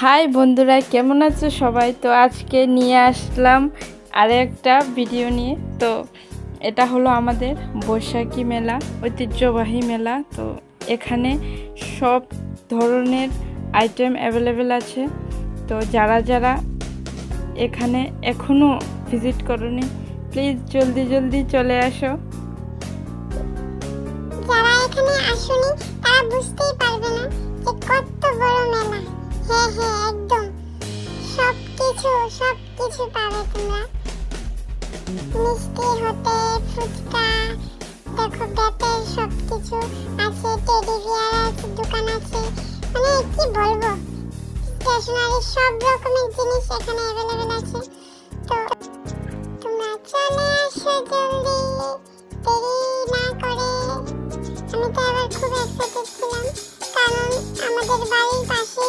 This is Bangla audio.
হাই বন্ধুরা, কেমন আছো সবাই? তো আজকে নিয়ে আসলাম আরেকটা ভিডিও নিয়ে। তো এটা হলো আমাদের বৈশাখী মেলা, ঐতিহ্যবাহী মেলা। তো এখানে সব ধরনের আইটেম অ্যাভেলেবেল আছে। তো যারা যারা এখানে এখনও ভিজিট করনি, প্লিজ জলদি জলদি চলে আসো। যারা এখানে আসেনি তারা বুঝতেই পারবে না যে কত বড় মেলা। হ্যাঁ হ্যাঁ, একদম সবকিছু পাবে তোমরা। মিষ্টি হতে ফুচকা, দেখো ব্যাপের সবকিছু আছে, টেডি বিয়ার আছে, দোকান আছে, মানে কি বলবো, স্টেশনারি সব রকমের জিনিস এখানে অ্যাভেলেবেল আছে। তো তোমরা চলে আসো জলদি, দেরি না করে। আমি তো এবার খুব এক্সাইটেড ছিলাম, কারণ আমাদের বাড়ির পাশে